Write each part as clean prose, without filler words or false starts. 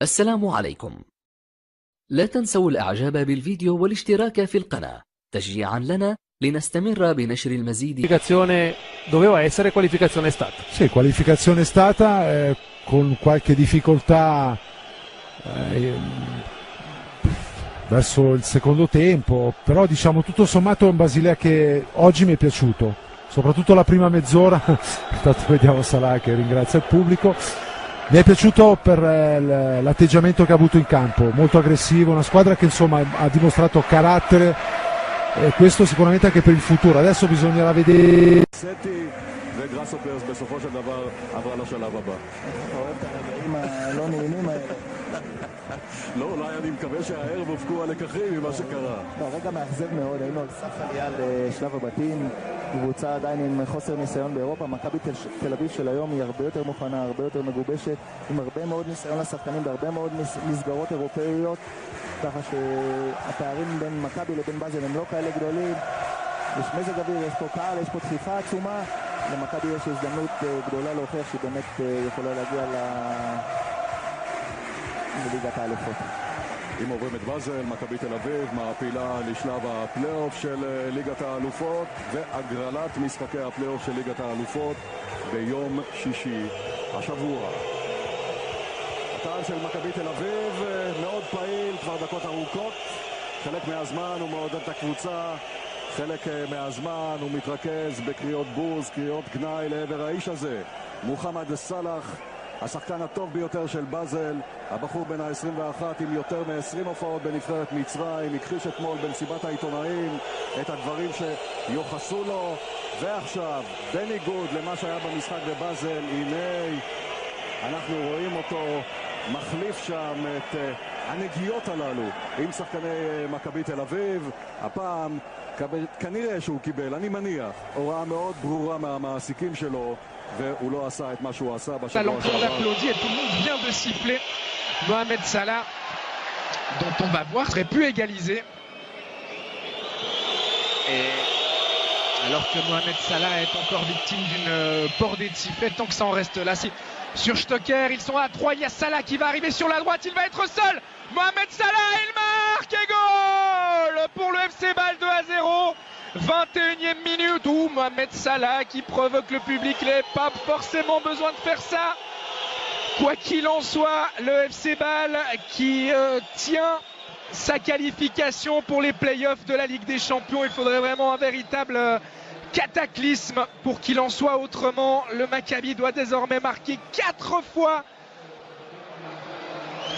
السلام عليكم. لا تنسوا الإعجاب بالفيديو والاشتراك في القناة تشجيعا لنا لنستمر بنشر المزيد. Qualificazione doveva essere, qualificazione è stata. Sì, qualificazione è stata con qualche difficoltà verso il secondo tempo, però diciamo tutto sommato è un Basilea che oggi mi è piaciuto, soprattutto la prima mezz'ora. Intanto vediamo Salah che ringrazia il pubblico. Mi è piaciuto per l'atteggiamento che ha avuto in campo, molto aggressivo, una squadra che insomma ha dimostrato carattere e questo sicuramente anche per il futuro. Adesso bisognerà vedere. וגראסהופרס בסופו של דבר עברה לשלב הבא. אתה אוהב את הרגעים הלא נעימים האלה. לא, אולי אני מקווה שהערב הופקו הלקחים ממה שקרה. רגע מאכזב מאוד, היינו על סף עלייה לשלב הבתים, קבוצה עדיין עם חוסר ניסיון באירופה. מכבי תל אביב של היום היא הרבה יותר מוכנה, הרבה יותר מגובשת, עם הרבה מאוד ניסיון לשחקנים בהרבה מאוד מסגרות אירופאיות, ככה שהפערים בין מכבי לבין באזל הם לא כאלה גדולים. יש מזג אוויר, יש פה קהל, יש פה דחיפה עצומה. למכבי יש הזדמנות גדולה להוכיח שהיא באמת יכולה להגיע לליגת האלופות. אם עוברים את באזל, מכבי תל אביב מעפילה לשלב הפלייאוף של ליגת האלופות והגרלת משחקי הפלייאוף של ליגת האלופות ביום שישי השבוע. הקהל של מכבי תל אביב מאוד פעיל כבר דקות ארוכות, חלק מהזמן הוא מעודד את הקבוצה, חלק מהזמן הוא מתרכז בקריאות בוז, קריאות גנאי לעבר האיש הזה, מוחמד סלאח, השחקן הטוב ביותר של באזל, הבחור בן ה-21 עם יותר מ-20 הופעות בנבחרת מצרים, הכחיש אתמול במסיבת העיתונאים את הדברים שיוחסו לו, ועכשיו בניגוד למה שהיה במשחק בבאזל, הנה אנחנו רואים אותו מחליף שם את הנגיעות הללו עם שחקני מכבי תל אביב. הפעם כנראה שהוא קיבל, אני מניח, הוראה מאוד ברורה מהמעסיקים שלו, והוא לא עשה את מה שהוא עשה בשבוע שעבר. Tout le monde applaudit et tout le monde vient de siffler Mohamed Salah, dont on va voir serait pu égaliser. Et alors que Mohamed Salah est encore victime d'une bordée de sifflets, tant que ça en reste là, sur Stocker, ils sont à 3, il y a Salah qui va arriver sur la droite, il va être seul. Mohamed Salah, il marque et goal pour le FC Bâle 2-0. 21e minute où Mohamed Salah qui provoque le public, il n'avait pas forcément besoin de faire ça. Quoi qu'il en soit, le FC Bâle qui tient sa qualification pour les playoffs de la Ligue des Champions. Il faudrait vraiment un véritable cataclysme pour qu'il en soit autrement. Le Maccabi doit désormais marquer 4 fois.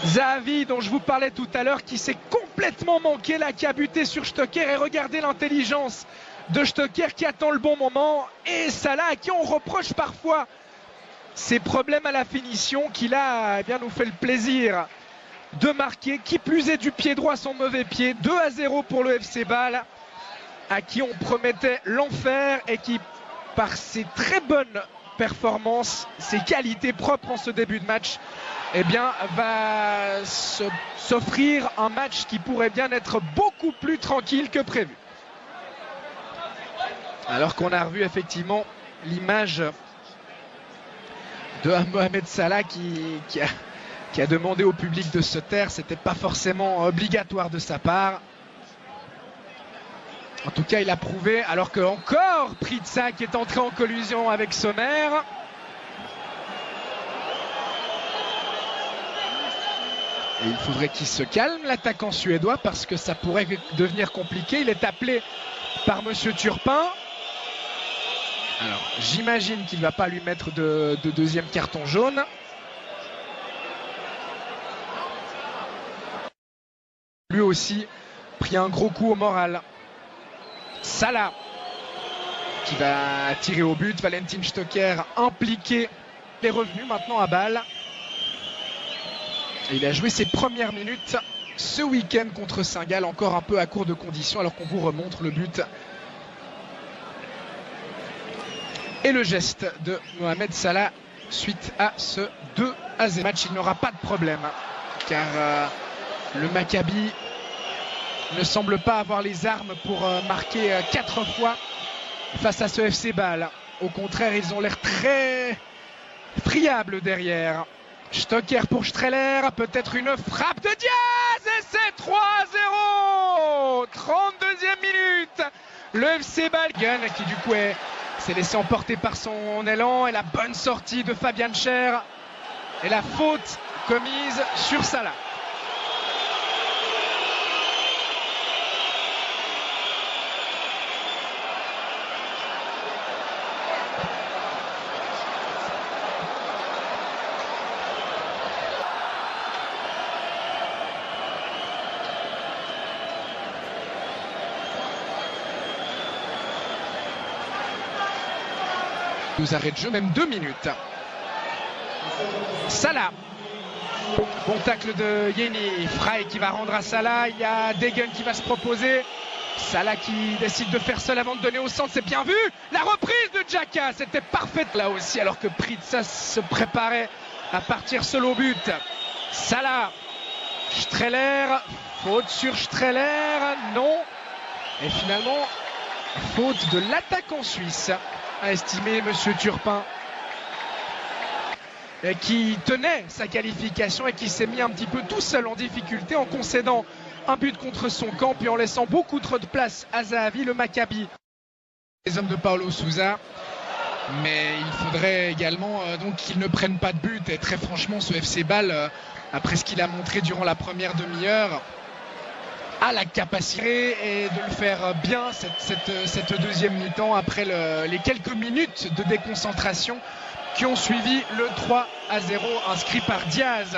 Zahavi, dont je vous parlais tout à l'heure, qui s'est complètement manqué là, qui a buté sur Stocker, et regardez l'intelligence de Stocker qui attend le bon moment, et Salah à qui on reproche parfois ses problèmes à la finition, qui là bien nous fait le plaisir de marquer, qui plus est du pied droit son mauvais pied. 2-0 pour le FC Bâle, à qui on promettait l'enfer et qui, par ses très bonnes performances, ses qualités propres en ce début de match, eh bien, va s'offrir un match qui pourrait bien être beaucoup plus tranquille que prévu. Alors qu'on a revu effectivement l'image de Mohamed Salah qui a demandé au public de se taire, c'était pas forcément obligatoire de sa part. En tout cas, il a prouvé, alors que encore Pritsa qui est entré en collision avec Sommer. Et il faudrait qu'il se calme, l'attaquant suédois, parce que ça pourrait devenir compliqué. Il est appelé par Monsieur Turpin. Alors, j'imagine qu'il ne va pas lui mettre de deuxième carton jaune. Lui aussi pris un gros coup au moral. Salah qui va tirer au but. Valentin Stocker impliqué. Il est revenu maintenant à Bâle. Et il a joué ses premières minutes ce week-end contre Saint-Gall, encore un peu à court de conditions, alors qu'on vous remontre le but et le geste de Mohamed Salah suite à ce 2-0 match. Il n'aura pas de problème, car le Maccabi ne semble pas avoir les armes pour marquer 4 fois face à ce FC Bâle. Au contraire, ils ont l'air très friables derrière. Stocker pour Streller, peut-être une frappe de Diaz et c'est 3-0. 32e minute. Le FC Bâle qui du coup s'est laissé emporter par son élan et la bonne sortie de Fabian Schär et la faute commise sur Salah. Nous arrête de jeu, même 2 minutes. Salah. Bon tacle de Yeni. Frey qui va rendre à Salah. Il y a Degen qui va se proposer. Salah qui décide de faire seul avant de donner au centre. C'est bien vu. La reprise de Xhaka. C'était parfaite là aussi alors que Pritsas se préparait à partir seul au but. Salah. Streller. Faute sur Streller. Non. Et finalement, faute de l'attaquant suisse, a estimé Monsieur Turpin, qui tenait sa qualification et qui s'est mis un petit peu tout seul en difficulté en concédant un but contre son camp puis en laissant beaucoup trop de place à Zahavi, le Maccabi. Les hommes de Paulo Sousa, mais il faudrait également donc qu'ils ne prennent pas de but. Et très franchement, ce FC Bâle, après ce qu'il a montré durant la première demi-heure, a la capacité et de le faire bien cette deuxième mi-temps après les quelques minutes de déconcentration qui ont suivi le 3-0 inscrit par Diaz,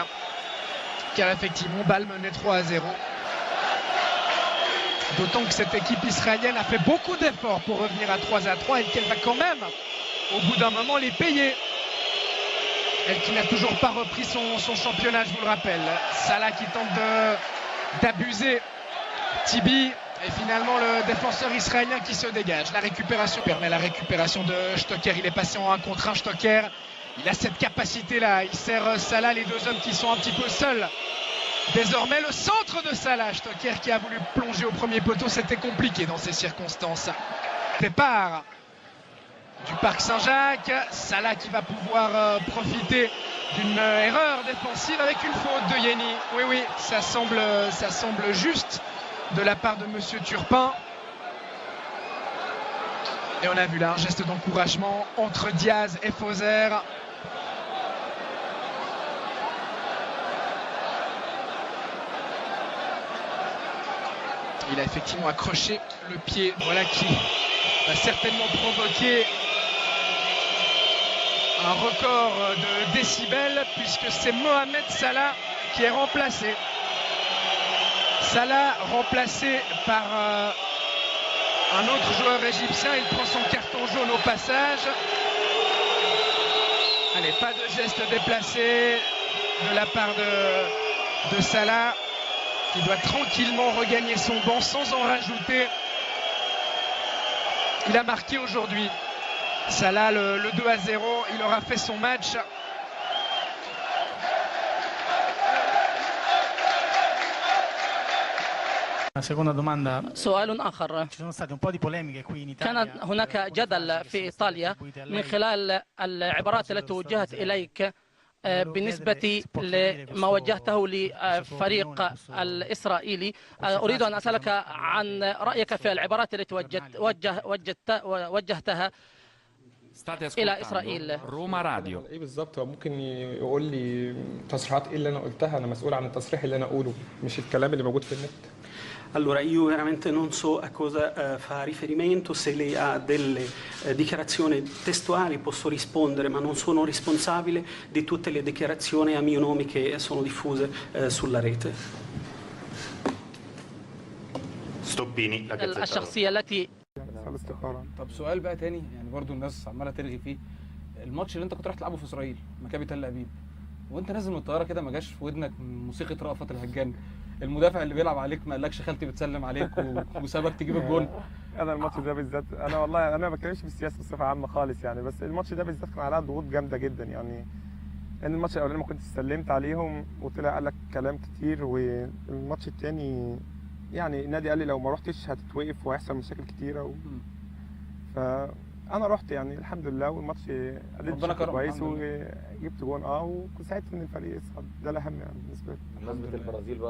car effectivement Bâle menait 3-0. D'autant que cette équipe israélienne a fait beaucoup d'efforts pour revenir à 3-3 et qu'elle va quand même au bout d'un moment les payer. Elle qui n'a toujours pas repris son championnat, je vous le rappelle. Salah qui tente d'abuser Tibi et finalement le défenseur israélien qui se dégage. La récupération permet la récupération de Stocker. Il est passé en 1 contre 1. Stocker, il a cette capacité là. Il sert Salah, les deux hommes qui sont un petit peu seuls. Désormais le centre de Salah. Stocker qui a voulu plonger au premier poteau. C'était compliqué dans ces circonstances. Départ du Parc Saint-Jacques. Salah qui va pouvoir profiter d'une erreur défensive avec une faute de Yeni. Oui, ça semble juste de la part de Monsieur Turpin. Et on a vu là un geste d'encouragement entre Diaz et Fauser. Il a effectivement accroché le pied, voilà qui va certainement provoquer un record de décibels puisque c'est Mohamed Salah qui est remplacé. Salah remplacé par un autre joueur égyptien. Il prend son carton jaune au passage. Allez, pas de geste déplacé de la part de Salah qui doit tranquillement regagner son banc sans en rajouter. Il a marqué aujourd'hui. Salah le 2-0, il aura fait son match. Seconda domanda. سؤال آخر. Ci sono state un po' di polemiche qui in Italia. كان هناك جدل في إيطاليا من خلال العبارات التي وجهت إليك بالنسبة لما وجهته لفريق الإسرائيلي. أريد أن أسألك عن رأيك في العبارات التي وجهتها إلى إسرائيل. روما راديو. ايه بالظبط؟ هو ممكن يقول لي تصريحات ايه اللي انا قلتها؟ انا مسؤول عن التصريح اللي انا اقوله مش الكلام اللي موجود في النت. Allora, io veramente non so a cosa fa riferimento, se lei ha delle dichiarazioni testuali posso rispondere, ma non sono responsabile di tutte le dichiarazioni a mio nome che sono diffuse sulla rete. Stoppini, la الشخصية التي طب سؤال بقى تاني، يعني برضو الناس عماله ترغي فيه. الماتش اللي انت كنت رايح تلعبه في اسرائيل، مكابي تل ابيب، وانت نازل من الطياره كده ما جاش في ودنك موسيقى رأفت الهجان؟ المدافع اللي بيلعب عليك ما قالكش خالتي بتسلم عليك وسابك تجيب الجون؟ انا الماتش ده بالذات انا والله انا ما بتكلمش في السياسه بصفه عامه خالص يعني، بس الماتش ده بالذات كان عليها ضغوط جامده جدا يعني. ان الماتش الاولاني ما كنتش سلمت عليهم وطلع قال لك كلام كتير، والماتش الثاني يعني النادي قال لي لو ما رحتش هتتوقف وهيحصل مشاكل كتيره انا رحت يعني الحمد لله، والماتش اديت بشكل كويس وجبت جون وساعدت ان الفريق يصعد، ده الاهم يعني بالنسبه لي. بمناسبه البرازيل بقى